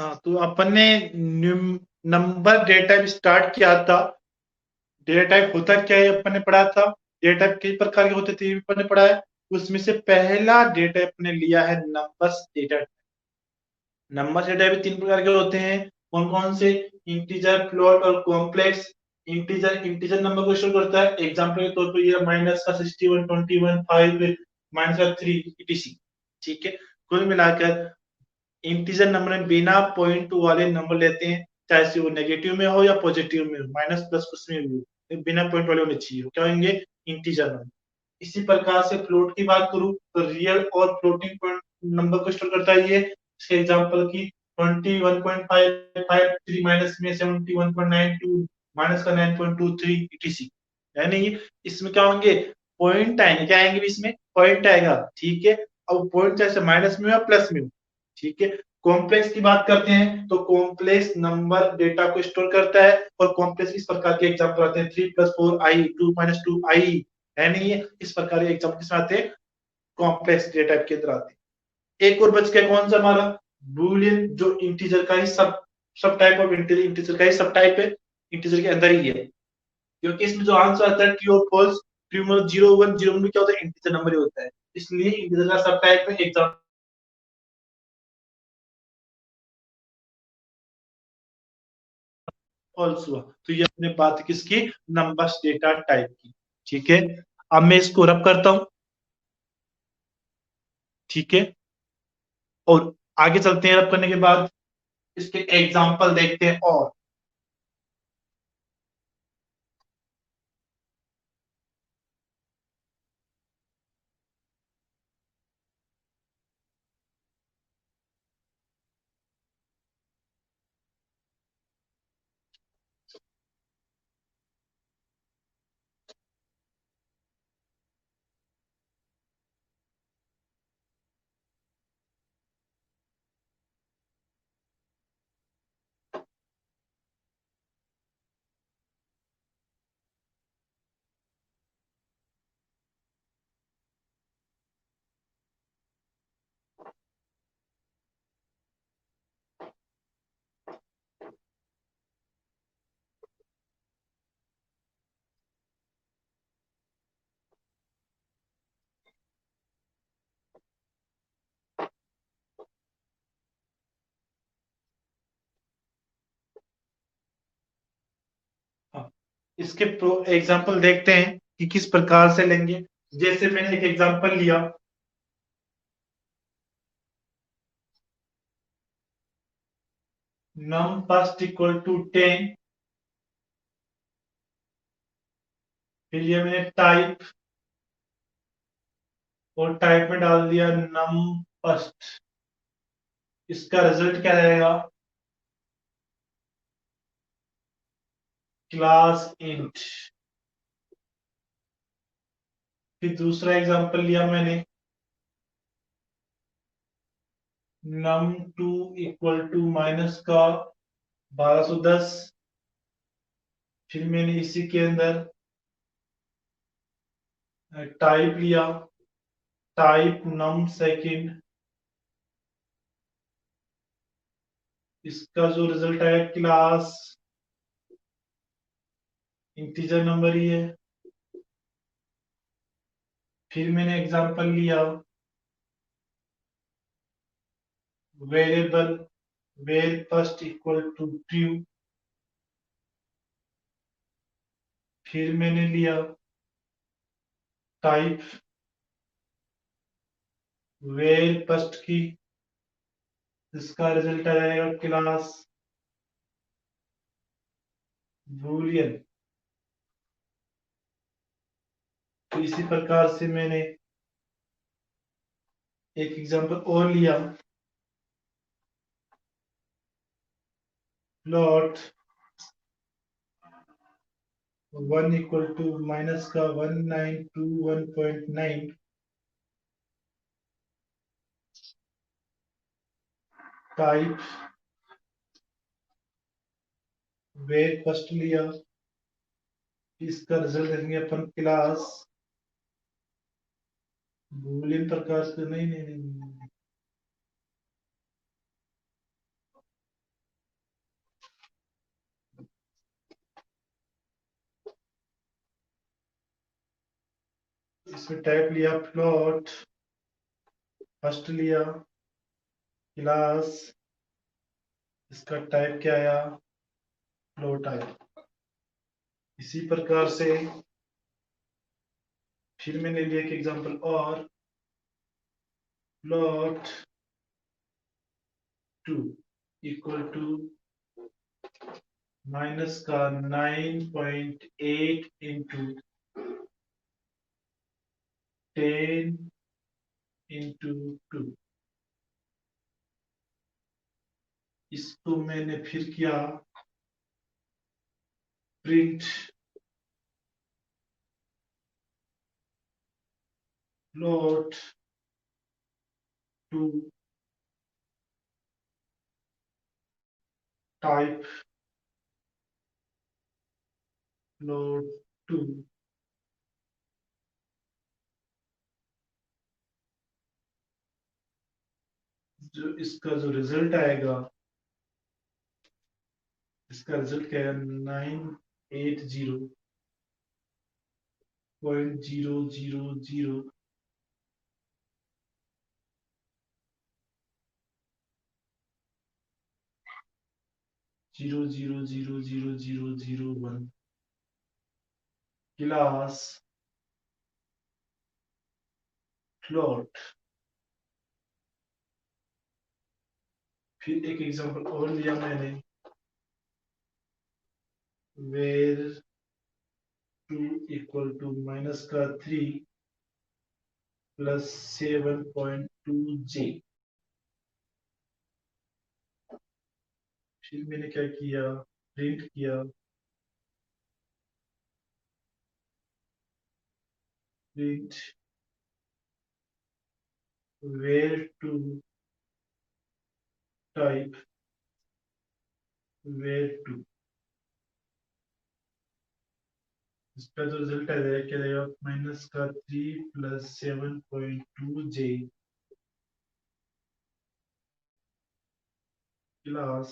हाँ, तो अपन ने नंबर डेटा टाइप स्टार्ट किया था। डेटा टाइप होता क्या है अपन ने पढ़ा था। डेटा टाइप कई प्रकार के होते थे, ये भी अपन ने पढ़ा है। उसमें से पहला डेटा टाइप ने लिया है नंबर्स डेटा। नंबर डेटा भी तीन प्रकार के होते हैं। कौन कौन से? इंटीजर, फ्लोट और कॉम्प्लेक्स। इंटीजर इंटीजर नंबर को स्टोर करता है। एग्जांपल के तौर पर ये माइनस का 61, 21, 5, माइनस का 3 etc। ठीक है। कुल मिलाकर इंटीजर नंबर में बिना पॉइंट वाले नंबर लेते हैं, चाहे से वो नेगेटिव में हो या पॉजिटिव में हो, माइनस प्लस उसमें भी हो, बिना पॉइंट वाले होने चाहिए। क्या होंगे? Integer number. इसी प्रकार से फ्लोट की बात करूं तो रियल और फ्लोटिंग पॉइंट नंबर को स्टोर करता है ये। इसके एग्जांपल की 21.553 माइनस में 71.92 माइनस का 9.23 etc। यानी इसमें क्या होंगे? पॉइंट आएंगे। क्या आएंगे भी इसमें? पॉइंट आएगा। ठीक है। अब पॉइंट चाहे माइनस में हो या प्लस में हो। ठीक है। कॉम्प्लेक्स की बात करते हैं तो कॉम्प्लेक्स नंबर डेटा को स्टोर करता है। और कॉम्प्लेक्स इस प्रकार के एग्जांपल आते हैं 3+4i, 2-2i। है नहीं है? इस प्रकार के एग्जांपल किसमें आते हैं? कॉम्प्लेक्स डेटा टाइप के अंदर आते हैं। एक और बच गया कौन सा हमारा? बूलियन, जो इंटीजर का ही सब टाइप ऑफ इंटीजर, इंटीजर का ही सब टाइप है। इंटीजर के अंदर ही है। क्योंकि इसमें जो आंसर आता है ट्रू और फॉल्स, ट्रू में 0 1, 0 1 में क्या होता है? इंटीजर नंबर ही होता है। इसलिए इंटीजर का सब टाइप है। एग्जांपल फॉल्स हुआ। तो ये अपने बात किसकी? नंबर्स डेटा टाइप की। ठीक है। अब मैं इसको रब करता हूं। ठीक है। और आगे चलते हैं। रब करने के बाद इसके एग्जाम्पल देखते हैं। और हाँ, इसके एग्जाम्पल देखते हैं कि किस प्रकार से लेंगे। जैसे मैंने एक एग्जाम्पल लिया, नम फर्स्ट इक्वल टू 10। फिर ये मैंने टाइप, और टाइप में डाल दिया नम फर्स्ट। इसका रिजल्ट क्या रहेगा? Class int. फिर दूसरा एग्जाम्पल लिया मैंने, num two equal to minus का 1210। फिर मैंने इसी के अंदर टाइप लिया, टाइप नम सेकंड। इसका जो रिजल्ट आया क्लास इंटीजर नंबर ही है। फिर मैंने एग्जांपल लिया variable var first equal to true. फिर मैंने लिया टाइप वेर फर्स्ट की। इसका रिजल्ट आएगा क्लास बूलियन। तो इसी प्रकार से मैंने एक एग्जांपल और लिया, प्लॉट 1 इक्वल टू माइनस का 1921.9। टाइप वेर फर्स्ट लिया। इसका रिजल्ट देंगे अपन क्लास बूलियन प्रकार से। नहीं नहीं नहीं, नहीं। इसमें टाइप लिया फ्लोट, फर्स्ट लिया क्लास, इसका टाइप क्या आया, फ्लोट आया। इसी प्रकार से फिर मैंने लिया एक एग्जांपल और, फ्लोट 2 इक्वल टू माइनस का 9.8 इंटू 10 इंटू 2। इसको मैंने फिर किया प्रिंट फ्लोट 2 टाइप फ्लोट 2, जो इसका जो रिजल्ट आएगा, इसका रिजल्ट क्या है, 980.000 0.0000001 क्लास फ्लोट। फिर एक एग्जांपल और लिया मैंने, वेर 2 इक्वल टू माइनस का 3 प्लस 7.2j। फिर मैंने क्या किया, प्रिंट किया प्रिंट वेर 2 टाइप वेर 2। इसका जो रिजल्ट आएगा क्या रहेगा, माइनस का 3 प्लस 7.2j क्लास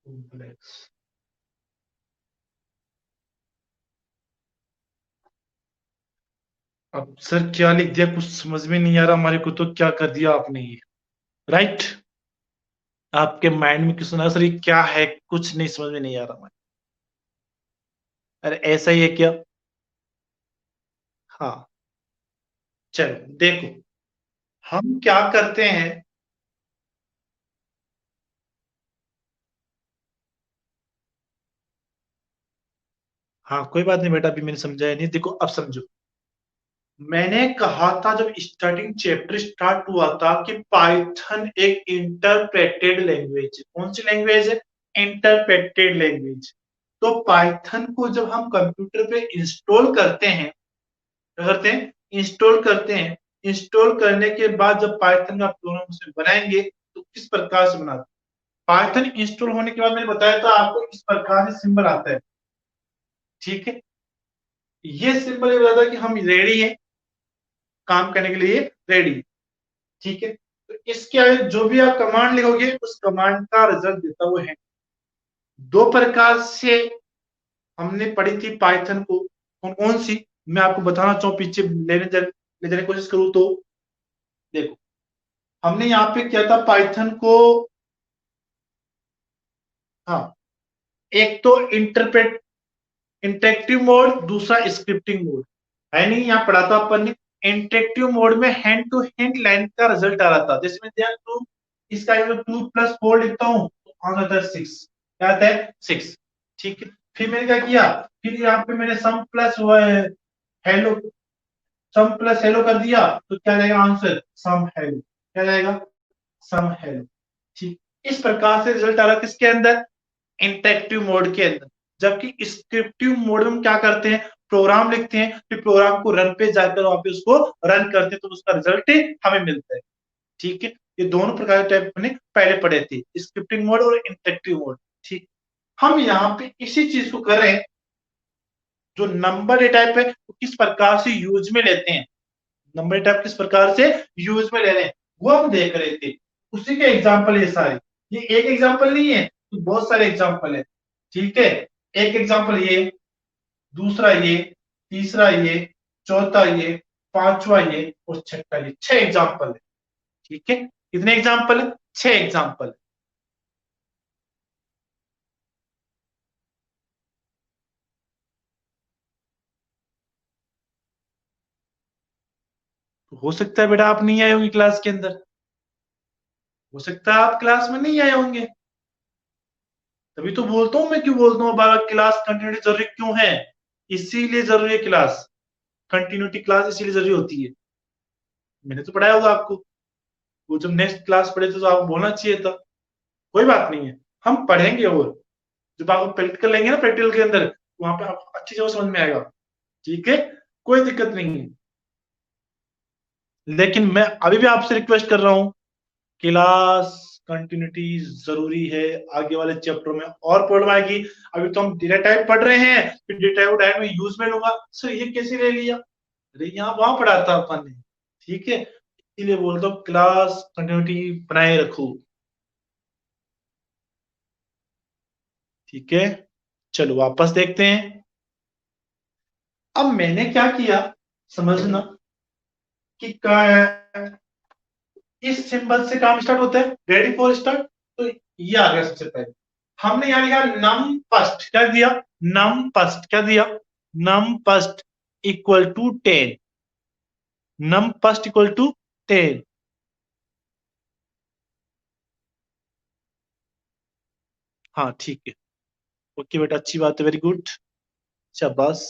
कॉम्प्लेक्स। अब सर क्या लिख दिया, कुछ समझ में नहीं आ रहा हमारे को, तो क्या कर दिया आपने ये, राइट? आपके माइंड में क्यों सुना सर ये क्या है, कुछ नहीं समझ में नहीं आ रहा हमारे। अरे ऐसा ही है क्या? हाँ, चलो देखो, हम क्या करते हैं, हाँ कोई बात नहीं बेटा, अभी मैंने समझाया नहीं, देखो अब समझो। मैंने कहा था जब स्टार्टिंग चैप्टर स्टार्ट हुआ था कि पाइथन एक इंटरप्रेटेड लैंग्वेज है। कौन सी लैंग्वेज है? Interpreted language. तो पाइथन को जब हम कंप्यूटर पे इंस्टॉल करते हैं, क्या करते हैं, इंस्टॉल करते हैं। इंस्टॉल करने के बाद जब पाइथन का प्रोग्राम उसमें बनाएंगे तो किस प्रकार से बनाते हैं, पाइथन इंस्टॉल होने के बाद मैंने बताया था आपको इस प्रकार से सिंबल आता है, ठीक है। ये सिंबल ये बताता है कि हम रेडी हैं, काम करने के लिए रेडी, ठीक है। तो इसके आगे जो भी आप कमांड लिखोगे उस कमांड का रिजल्ट देता वो है। दो प्रकार से हमने पढ़ी थी पाइथन को, कौन कौन सी, मैं आपको बताना चाहूँ, पीछे ले जाने की कोशिश करूँ तो देखो, हमने यहाँ पे किया था पाइथन को, हाँ, एक तो इंटरप्रेट इंटरेक्टिव मोड, दूसरा स्क्रिप्टिंग मोड है, नहीं यहाँ पढ़ा था अपन ने। इंटरेक्टिव मोड में हैंड टू हैंड लाइन का रिजल्ट आ रहा था, जैसे मैं दिया टू, इसका 2+4 लिखता हूँ तो आंसर आता है 6, क्या आता है 6, ठीक है। फिर मैंने क्या किया, फिर यहाँ पे मैंने सम प्लस हेलो, सम प्लस हेलो कर दिया तो क्या जाएगा आंसर, सम हेलो, क्या जाएगा, सम हेलो, ठीक। इस प्रकार से रिजल्ट आ रहा है किसके अंदर, इंटरेक्टिव मोड के अंदर। जबकि स्क्रिप्टिव मोड में हम क्या करते हैं, प्रोग्राम लिखते हैं, फिर प्रोग्राम को रन पे जाकर वहां पे उसको रन करते हैं तो उसका रिजल्ट हमें मिलता है, ठीक है। ये दोनों प्रकार के टाइप हमने पहले पढ़े थे, स्क्रिप्टिंग मोड और इंटरेक्टिव मोड, ठीक। हम यहाँ पे इसी चीज को कर रहे हैं, जो नंबर डेटा टाइप है वो किस प्रकार से यूज में लेते हैं, नंबर डेटा किस प्रकार से यूज में ले रहे हैं वो हम देख रहे थे। उसी के एग्जाम्पल ये सारे, ये एक एग्जाम्पल नहीं है, तो बहुत सारे एग्जाम्पल है, ठीक है। एक एग्जाम्पल ये, दूसरा ये, तीसरा ये, चौथा ये, पांचवा ये और छठा ये। 6 एग्जाम्पल है। ठीक है, कितने एग्जाम्पल है? 6 एग्जाम्पल। तो हो सकता है बेटा आप नहीं आए होंगे क्लास के अंदर, हो सकता है आप क्लास में नहीं आए होंगे। तभी तो बोलता हूं, मैं क्यों बोलता हूँ बाबा क्लास कंटिन्यूटी जरूरी क्यों है? इसीलिए जरूरी है क्लास, कंटिन्यूटी क्लास इसीलिए जरूरी होती है। मैंने तो पढ़ाया होगा आपको, वो जब नेक्स्ट क्लास पढ़े थे तो आपको बोलना चाहिए था। कोई बात नहीं है, हम पढ़ेंगे। और जब आप प्रैक्टिकल लेंगे ना, प्रैक्टिकल के अंदर वहां पे आपको अच्छी जगह समझ में आएगा। ठीक है, कोई दिक्कत नहीं है। लेकिन मैं अभी भी आपसे रिक्वेस्ट कर रहा हूँ, क्लास कंटिन्यूटी जरूरी है। आगे वाले चैप्टर में और प्रॉब्लम आएगी। अभी तो हम डेटा टाइप पढ़ रहे हैं, फिर डेटा टाइप डायरेक्ट में यूज में लूंगा, सर ये कैसे ले लिया? अरे यहाँ वहां पढ़ा था अपन ने। ठीक है, इसीलिए बोलता हूँ क्लास कंटिन्यूटी बनाए रखो। ठीक है, चलो वापस देखते हैं। अब मैंने क्या किया, समझना कि इस सिंबल से काम स्टार्ट होता है, रेडी फॉर स्टार्ट। तो ये आ गया सबसे पहले। हमने यहां लिखा नम फर्स्ट, क्या दिया? नम फर्स्ट क्या दिया? Num first equal to 10। Num first equal to 10। हाँ ठीक है, ओके बेटा, अच्छी बात है, वेरी गुड, शाबाश।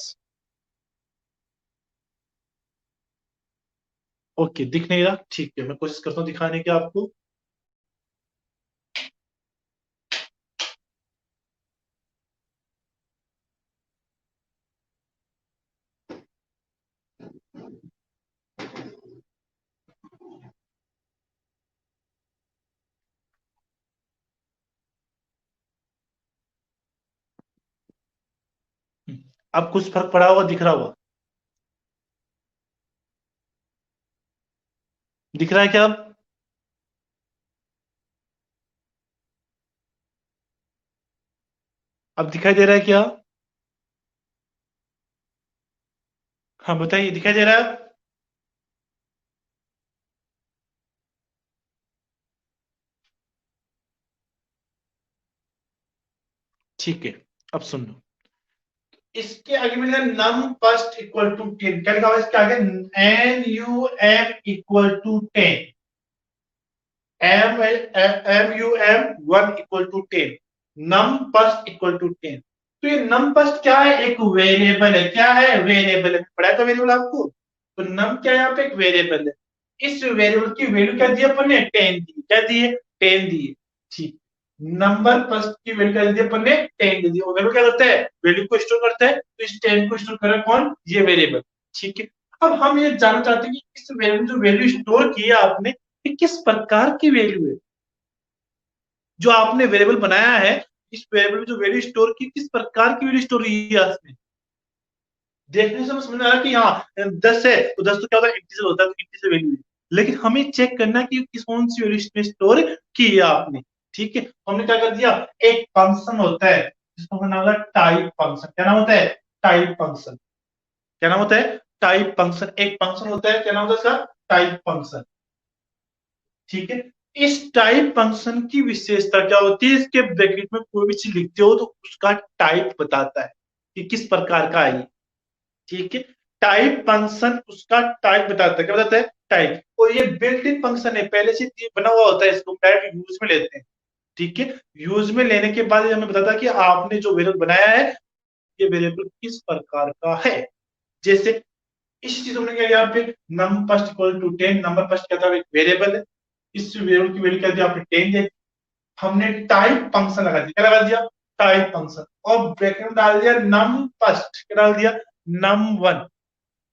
ओके, दिख नहीं रहा, ठीक है, मैं कोशिश करता हूँ दिखाने की आपको। अब कुछ फर्क पड़ा होगा, दिख रहा होगा। दिख रहा है क्या अब? अब दिखाई दे रहा है क्या? हाँ बताइए, दिखाई दे रहा है? ठीक है, अब सुन लो। इसके आगे मिलेगा नम फर्स्ट इक्वल टू 10। क्या लिखा हुआ है इसके आगे? N U M equal to 10। M U M 1 equal to 10। Num first equal to 10। तो ये नम फर्स्ट क्या है? एक वेरिएबल है। क्या है? वेरिएबल है। पढ़ा था वेरिएबल आपको? तो नम क्या है? यहाँ पे एक वेरिएबल है। इस वेरिएबल की वैल्यू क्या दी अपन ने? 10 दी। क्या दिए? 10 दिए। ठीक, नंबर फर्स्ट की वैल्यू क्या दी अपन ने? 10 दे दी। और वैल्यू क्या करता है? वैल्यू को स्टोर करता है। तो इस 10 को स्टोर करे कौन? ये वेरिएबल। ठीक है, अब हम ये जानना चाहते हैं कि इस वेरिएबल जो वैल्यू स्टोर किया आपने, ये किस प्रकार की वैल्यू है? जो आपने वेरिएबल बनाया है, इस वेरिएबल में जो वैल्यू स्टोर की, किस प्रकार की वैल्यू स्टोर की है इसमें? देखने से समझ में आ रहा है कि हाँ 10 है, तो 10 तो क्या होता है? इंटीजर होता है, तो इंटीजर वैल्यू है। लेकिन हमें चेक करना है कि किस कौन सी वैल्यू में स्टोर की है आपने। ठीक है, तो हमने क्या कर दिया, एक फंक्शन होता है जिसका नाम होता है टाइप फंक्शन। क्या नाम होता है? Type function. क्या नाम होता है? Type function. एक फंक्शन होता है, क्या नाम होता है इसका? Type function. ठीक है, इस टाइप फंक्शन की विशेषता क्या होती है? इसके ब्रैकेट में कोई भी चीज लिखते हो तो उसका टाइप बताता है कि किस प्रकार का है। ठीक है, टाइप फंक्शन उसका टाइप बताता है। क्या बताता है? टाइप। और ये बिल्ट इन फंक्शन है, पहले से ये बना हुआ होता है, इसको डायरेक्ट यूज में लेते हैं। ठीक है, यूज में लेने के बाद ये हमें बताता है कि आपने जो वेरिएबल बनाया है, ये वेरिएबल किस प्रकार का है। जैसे इस चीज हमने क्या, यहाँ पे num first equal to 10। Number first क्या था? एक वेरिएबल है। इस वेरिएबल की वैल्यू क्या दी आपने? 10 दी। हमने टाइप फंक्शन लगा दिया। क्या लगा दिया? Type function. और ब्रैकेट में डाल दिया नम फर्स्ट। क्या डाल दिया? num1।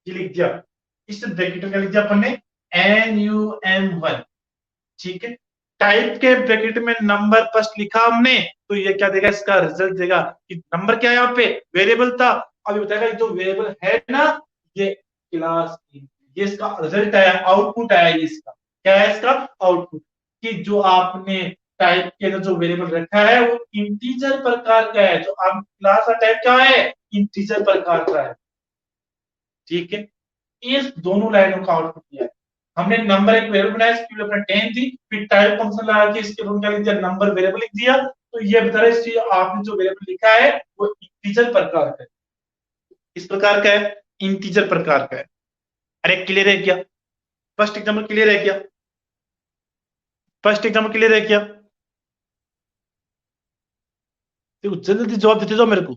ये लिख दिया। इस ब्रैकेट में क्या लिख दिया अपन ने? num1। ठीक है, टाइप के ब्रैकेट में नंबर फर्स्ट लिखा हमने, तो ये क्या देगा? इसका रिजल्ट देगा कि नंबर क्या है, यहाँ पे वेरिएबल था। अब ये बताएगा जो वेरिएबल है ना, ये क्लास, ये इसका रिजल्ट आया, आउटपुट आया ये इसका। क्या है इसका? आउटपुट। कि जो आपने टाइप के अंदर जो वेरिएबल रखा है वो इंटीजर प्रकार का है। जो आप क्लास का टाइप क्या है? इंटीजर प्रकार का है। ठीक है, इस दोनों लाइनों का आउटपुट दिया है। हमने नंबर एक वेरिएबल बनाया, इसकी वैल्यू अपने 10 थी, फिर टाइप फंक्शन लगा के इसके रूप क्या लिख दिया, नंबर वेरिएबल लिख दिया। तो ये बता रहा है आपने जो वेरिएबल लिखा है वो इंटीजर प्रकार का है। किस प्रकार का है? इंटीजर प्रकार का है। अरे क्लियर है क्या? फर्स्ट एग्जाम्पल क्लियर है क्या? फर्स्ट एग्जाम्पल क्लियर है क्या? देखो जल्दी जल्दी जवाब देते जाओ मेरे को।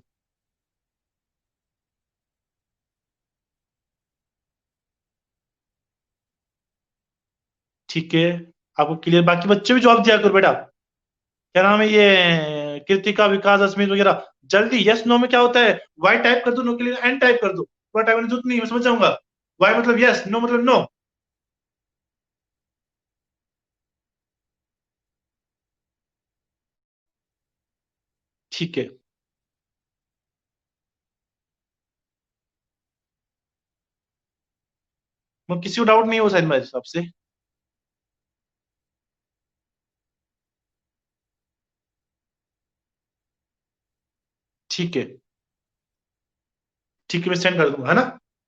ठीक है, आपको क्लियर, बाकी बच्चे भी जवाब दिया करो बेटा। क्या नाम है ये, कृतिका, विकास, अस्मित वगैरह, जल्दी यस नो में क्या होता है, वाई टाइप कर दो, नो के लिए एन टाइप कर दो, पूरा टाइप करने की जरूरत नहीं, मैं समझ जाऊंगा। वाई मतलब यस, नो मतलब नो। ठीक है, मैं किसी को डाउट नहीं हो शायद मेरे हिसाब से। ठीक है, ठीक है, मैं सेंड कर दूंगा, है ना।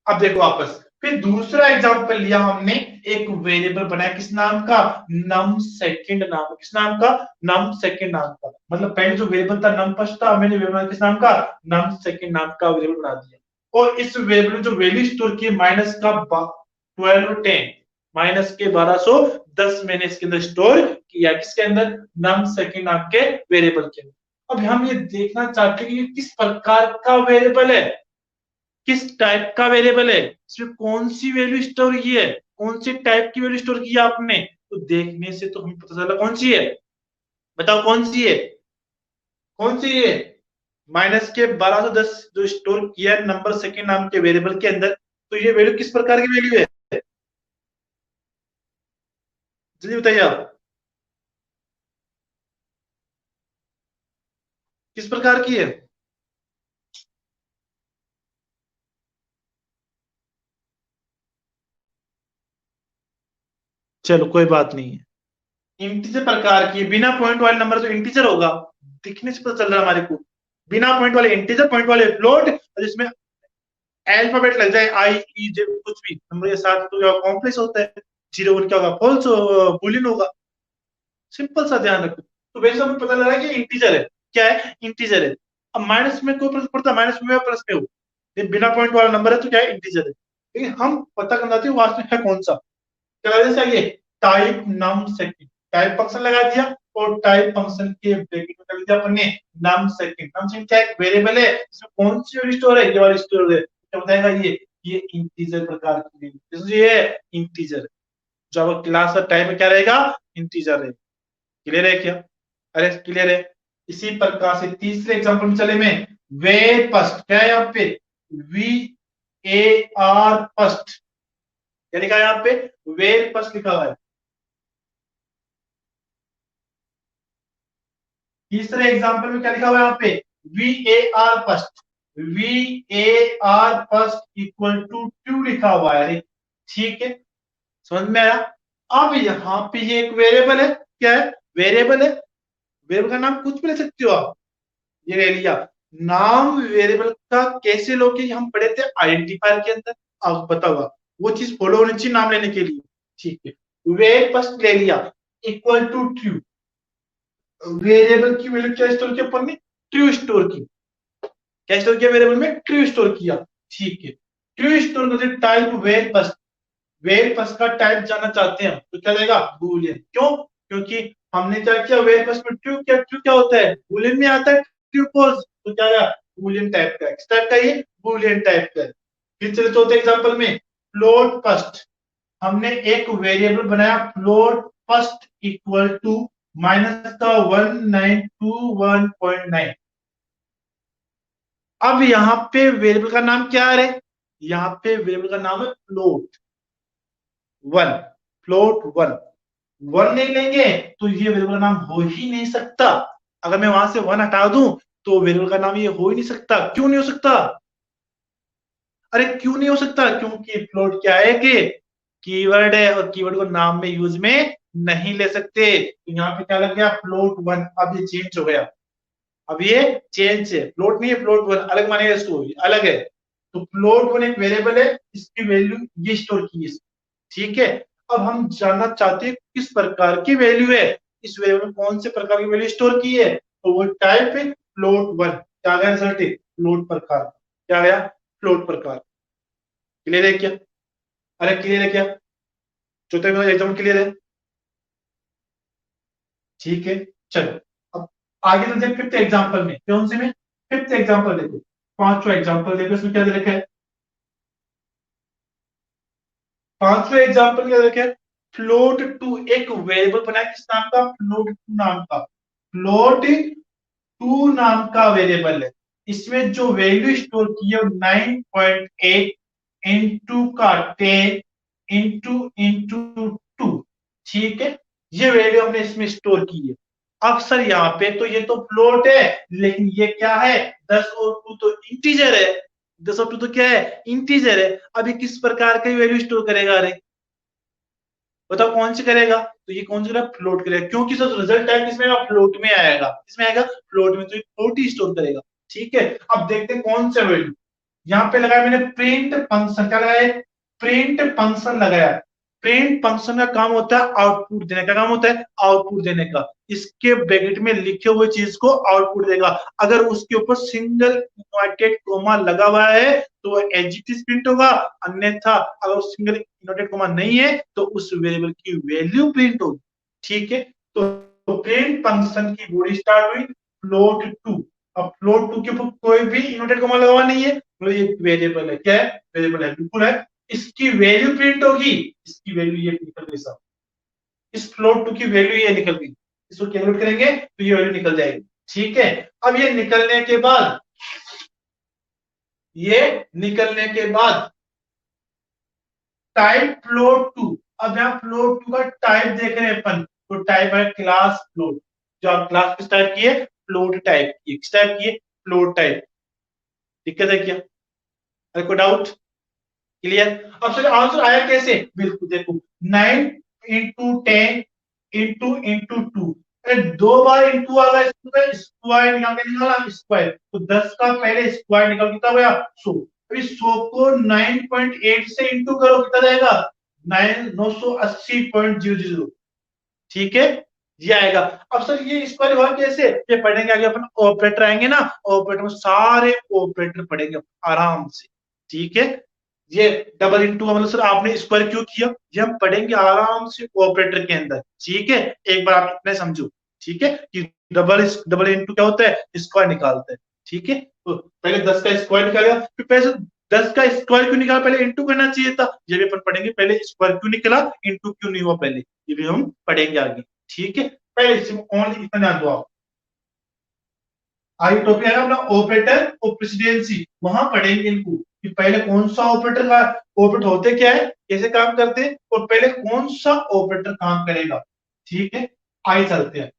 अब देखो वापस, फिर दूसरा एग्जांपल लिया हमने, एक वेरिएबल बनाया, किस नाम का, नम सेकंड नाम का। किस नाम का? नम सेकंड नाम का। मतलब पहले जो वेरिएबल था नम फर्स्ट था, मैंने वेरिएबल किस नाम का, नम सेकंड नाम का वेरिएबल बना दिया। और इस वेरिएबल में जो वैल्यू स्टोर की, माइनस का 1210, माइनस के 1210 मैंने इसके अंदर स्टोर किया, किसके अंदर, नम सेकंड नाम के वेरिएबल के अंदर। अब हम ये देखना चाहते हैं कि ये किस प्रकार का वेरिएबल है, किस टाइप का वेरिएबल है, इसमें कौन सी वैल्यू स्टोर की है, कौन सी टाइप की वैल्यू स्टोर की है आपने। तो देखने से तो हमें पता चला कौन सी है, बताओ कौन सी है, कौन सी है, माइनस के 1210 जो स्टोर किया है नंबर सेकंड नाम के वेरिएबल के अंदर। तो ये वैल्यू किस प्रकार की वैल्यू है, जल्दी बताइए आप, किस प्रकार की है। चलो कोई बात नहीं है, इंटीजर प्रकार की, बिना पॉइंट वाले नंबर तो इंटीजर होगा, दिखने से पता चल रहा है हमारे को। बिना पॉइंट वाले इंटीजर, पॉइंट वाले फ्लोट, और जिसमें अल्फाबेट लग जाए, आई ई जे कुछ भी नंबर के साथ, तो क्या कॉम्प्लेक्स होता है, 0 1 क्या होगा, फॉल्स बुलियन होगा। सिंपल सा ध्यान रखो। तो वैसे हमें पता लग रहा है कि इंटीजर है, क्या है, इंटीजर है। अब माइनस में कोई फर्क पड़ता है, माइनस में हो प्लस में हो, ये बिना पॉइंट वाला नंबर है तो क्या है, इंटीजर है। लेकिन हम पता करना चाहते हैं वास्तव में है कौन सा। क्या जैसे ये टाइप नम सेकंड, टाइप फंक्शन लगा दिया, और टाइप फंक्शन के ब्रैकेट में कर दिया अपन ने नम सेकंड। नम सेकंड क्या एक वेरिएबल है, इसमें कौन सी वैल्यू स्टोर है, ये वाली स्टोर है, क्या बताएगा ये इंटीजर प्रकार की वैल्यू, जैसे ये इंटीजर है, जो आपका क्लास का टाइप में क्या रहेगा, इंटीजर है। क्लियर है क्या? अरे क्लियर है। इसी प्रकार से तीसरे एग्जांपल में चले में, वे फर्स्ट क्या है यहाँ पे, वी ए आर फर्स्ट, क्या लिखा है यहाँ पे, वेर फर्स्ट लिखा हुआ है। तीसरे एग्जांपल में क्या लिखा हुआ है यहाँ पे, V A R first, V A R first equal to two लिखा हुआ है। ठीक है, समझ में आया। अब यहाँ पे ये एक वेरिएबल है, क्या है, वेरिएबल है, वेरिएबल का नाम कुछ भी ले सकते हो आप, ये ले लिया। नाम वेरिएबल का कैसे लोगे, हम पढ़े थे आइडेंटिफायर के अंदर, आप बताओ, वो चीज फॉलो होनी चाहिए नाम लेने के लिए। ठीक है, वे फर्स्ट ले लिया, इक्वल टू ट्रू, वेरिएबल की वैल्यू क्या स्टोर की अपन ने, ट्रू स्टोर की, क्या स्टोर किया वेरिएबल में, ट्रू स्टोर किया। ठीक है, ट्रू स्टोर करते type var first, var first का टाइप जानना चाहते हैं तो क्या जाएगा, बूलियन। क्यों? क्योंकि हमने क्या किया, वेर फर्स्ट में ट्रू, क्या ट्रू क्या होता है, बूलियन में आता है, ट्रू फॉल्स, तो क्या आया, बूलियन टाइप का, किस टाइप का, ये बूलियन टाइप का है। फिर चले चौथे एग्जांपल में, फ्लोट फर्स्ट, हमने एक वेरिएबल बनाया float first equal to minus का 1921.9। अब यहाँ पे वेरिएबल का नाम क्या है, यहाँ पे वेरिएबल का नाम है float one, float one, one नहीं लेंगे तो ये वेरिएबल का नाम हो ही नहीं सकता। अगर मैं वहां से वन हटा दूं तो वेरिएबल का नाम ये हो ही नहीं सकता। क्यों नहीं हो सकता, अरे क्यों नहीं हो सकता, क्योंकि फ्लोट क्या है कि कीवर्ड है, और कीवर्ड को नाम में यूज में नहीं ले सकते। तो यहाँ पे क्या लग गया, फ्लोट वन, अब ये चेंज हो गया, अब ये चेंज है, फ्लोट नहीं है, फ्लोट वन अलग मानेगा इसको, अलग है। तो फ्लोट वन एक वेरिएबल है, इसकी वैल्यू ये स्टोर की है, ठीक है। अब हम जानना चाहते हैं किस प्रकार की वैल्यू है, इस वेरिएबल में कौन से प्रकार की वैल्यू स्टोर की है, तो वो टाइप है फ्लोट वन। क्या गया रिजल्ट, फ्लोट प्रकार। क्या गया, फ्लोट प्रकार। क्लियर है क्या, अरे क्लियर है क्या, चौथे में एग्जाम क्लियर है, ठीक है। चलो अब आगे चलते हैं फिफ्थ एग्जांपल में, कौन से में, फिफ्थ एग्जांपल देखो, पांचवा एग्जांपल देखो, इसमें क्या दे रखा है, पांचवा एग्जांपल क्या दे रखा है, फ्लोट टू एक वेरिएबल बनाया, किस नाम का, फ्लोट टू नाम का, फ्लोट टू नाम का वेरिएबल है। इसमें जो वैल्यू स्टोर की है 9.8 इंटू का 10 इंटू इंटू टू, ठीक है। ये वैल्यू हमने इसमें स्टोर की है। अब सर यहाँ पे तो ये तो फ्लोट है, लेकिन ये क्या है, 10 और 2 तो इंटीजर है, 10 और 2 तो क्या है, इंटीजर है। अभी किस प्रकार का वैल्यू स्टोर करेगा, अरे बताओ कौन से करेगा, तो ये कौन सा फ्लोट करेगा, क्योंकि सर रिजल्ट टाइप किसमें आएगा, फ्लोट में आएगा, किसमें आएगा, फ्लोट में, तो ये फ्लोट ही स्टोर करेगा, ठीक है। अब देखते हैं कौन सा वैल्यू, यहाँ पे लगाया मैंने प्रिंट फंक्शन, क्या लगाया, प्रिंट फंक्शन लगाया। प्रिंट फंक्शन का काम होता है आउटपुट देने का, काम होता है आउटपुट देने का, इसके ब्रैकेट में लिखे हुए चीज को आउटपुट देगा। अगर उसके ऊपर सिंगल इनवर्टेड कोमा लगा हुआ है तो वो एडजेक्टिव प्रिंट होगा, अन्यथा अगर सिंगल इनवर्टेड कोमा नहीं है तो उस वेरिएबल की वैल्यू प्रिंट होगी, ठीक है। तो प्रिंट फंक्शन की बॉडी स्टार्ट हुई फ्लोट टू। अब फ्लोट टू के ऊपर कोई भी इनवर्टेड कोमा लगा हुआ नहीं है, तो ये वेरिएबल है, क्या है, वेरिएबल है, बिल्कुल है। इसकी वैल्यू प्रिंट होगी, इसकी वैल्यू ये निकल गई साहब, इस फ्लोट टू की वैल्यू ये निकल गई, इसको कैलकुलेट करेंगे तो ये वैल्यू निकल जाएगी, ठीक है। अब ये निकलने के बाद, ये निकलने के बाद टाइप फ्लोट टू, अब यहाँ फ्लोट टू का टाइप देख रहे हैं अपन, तो टाइप है क्लास फ्लोट, जो आप क्लास किस टाइप की है, फ्लोट टाइप की, किस टाइप की है, फ्लोट टाइप। दिक्कत है क्या, अरे कोई डाउट, क्लियर। अब सर आंसर आया कैसे, बिल्कुल देखो, 9 इंटू 10 इंटू इंटू टू, अरे दो बार इंटू आ गया, स्क्वायर निकाल के निकाला स्क्वायर, तो 10 का पहले स्क्वायर निकल कितना गया 100, अभी 100 को 9.8 से इंटू करो कितना जाएगा, 980.00, ठीक है, ये आएगा। अब सर ये स्क्वायर हुआ कैसे, ये पढ़ेंगे आगे अपन, ऑपरेटर आएंगे ना, ऑपरेटर में सारे ऑपरेटर पढ़ेंगे आराम से, ठीक है। ये डबल इंटू का मतलब सर आपने स्क्वायर क्यों किया, ये हम पढ़ेंगे आराम से ऑपरेटर के अंदर, ठीक है। एक बार आप इतने समझो, ठीक है, कि डबल डबल इंटू क्या होता है, स्क्वायर निकालते हैं, ठीक है। तो पहले 10 का स्क्वायर निकालेगा, फिर पहले 10 का स्क्वायर क्यों निकाला, पहले इंटू करना चाहिए था, ये भी अपन पढ़ेंगे, पहले स्क्वायर क्यों निकला, इंटू क्यों नहीं हुआ पहले, ये भी हम पढ़ेंगे आगे, ठीक है। पहले ओनली इतना ध्यान दो आप, आगे टॉपिक आएगा अपना ऑपरेटर और प्रेसिडेंसी, वहां पढ़ेंगे इनको कि पहले कौन सा ऑपरेटर का, ऑपरेटर होते क्या है, कैसे काम करते हैं, और पहले कौन सा ऑपरेटर काम करेगा, ठीक है। आगे चलते हैं,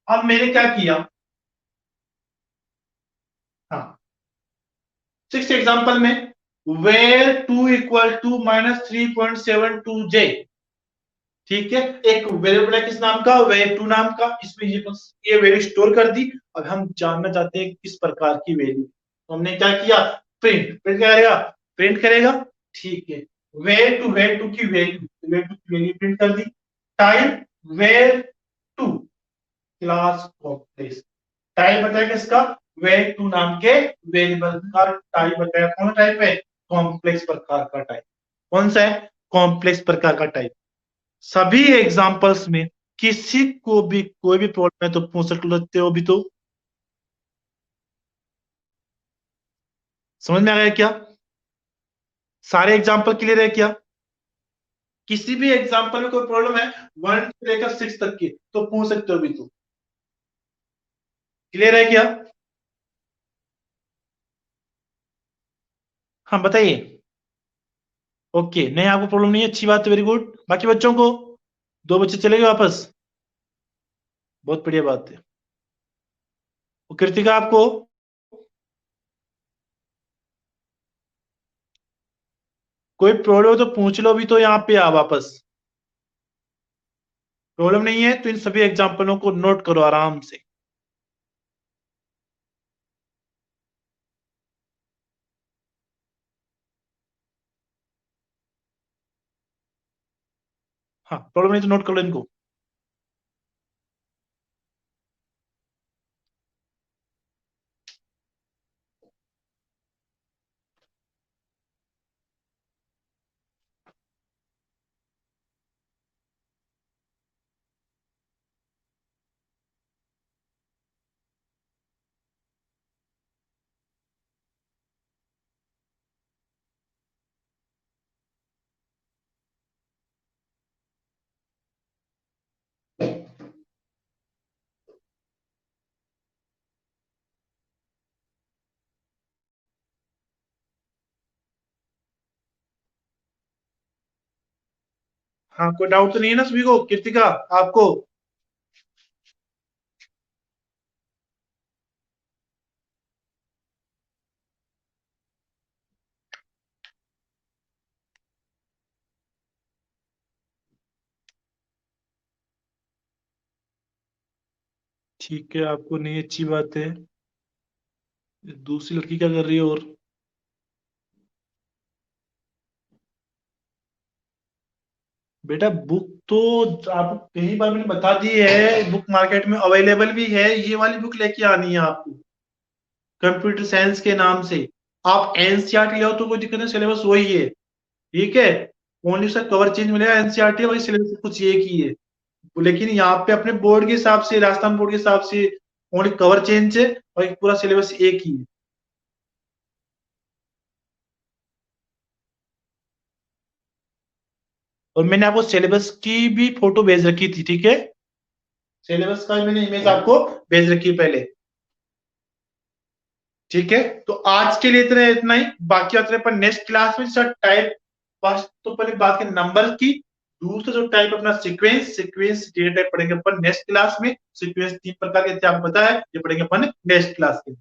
अब मैंने क्या किया, हाँ, सिक्स एग्जांपल में, var two equal to -3.72 J, ठीक है। एक वेरिएबल है किस नाम का, वेर टू नाम का, इसमें ये वैल्यू स्टोर कर दी। अब हम जानना चाहते हैं किस प्रकार की वैल्यू, तो हमने क्या किया, प्रिंट, प्रिंट करेगा, प्रिंट करेगा, ठीक है। वेर टू की वैल्यू, वेर टू की वैल्यू प्रिंट कर दी। Type var two class complex, type बताया किसका, वेर टू नाम के वेरिएबल का टाइप बताया, कौन सा टाइप है, कॉम्प्लेक्स प्रकार का टाइप, कौन सा है, कॉम्प्लेक्स प्रकार का टाइप। सभी एग्जांपल्स में किसी को भी कोई भी प्रॉब्लम है तो पूछ सकते हो भी, तो समझ में आ गया क्या, सारे एग्जांपल क्लियर है क्या, किसी भी एग्जांपल में कोई प्रॉब्लम है 1 से लेकर 6 तक की तो पूछ सकते हो भी, तो क्लियर है क्या, हाँ बताइए, ओके, नहीं आपको प्रॉब्लम नहीं है, अच्छी बात है, वेरी गुड। बाकी बच्चों को, दो बच्चे चले गए वापस, बहुत बढ़िया बात है। कृतिका आपको, कोई प्रॉब्लम हो तो पूछ लो भी, तो यहाँ पे आ वापस, प्रॉब्लम नहीं है तो इन सभी एग्जांपलों को नोट करो आराम से। हाँ, प्रॉब्लम नहीं तो नोट कर लो इनको। हाँ, कोई डाउट तो नहीं है ना सभी को, कृतिका आपको? ठीक है, आपको नहीं, अच्छी बात है। दूसरी लड़की क्या कर रही है और? बेटा बुक तो आपको कई बार मैंने बता दी है, बुक मार्केट में अवेलेबल भी है, ये वाली बुक लेके आनी है आपको, कंप्यूटर साइंस के नाम से। आप एनसीईआरटी ले आओ तो कोई दिक्कत नहीं, सिलेबस वही है। ठीक है, ओनली उसका कवर चेंज मिलेगा, एनसीईआरटी वही सिलेबस कुछ एक ही है। लेकिन यहाँ पे अपने बोर्ड के हिसाब से, राजस्थान बोर्ड के हिसाब से ओनली कवर चेंज है और पूरा सिलेबस एक ही है। और मैंने आपको सिलेबस की भी फोटो भेज रखी थी, ठीक है? सिलेबस का मैंने इमेज आपको भेज रखी है पहले। ठीक है, तो आज के लिए इतना इतना ही। बाकी आते हैं अपन नेक्स्ट क्लास में सर टाइप। फर्स्ट तो पहले बात करें नंबर की, दूसरा जो टाइप अपना सीक्वेंस, सीक्वेंस डेटा टाइप पढ़ेंगे अपन नेक्स्ट क्लास में। सीक्वेंस 3 प्रकार के थे, आपको पता है, ये पढ़ेंगे अपन नेक्स्ट क्लास में।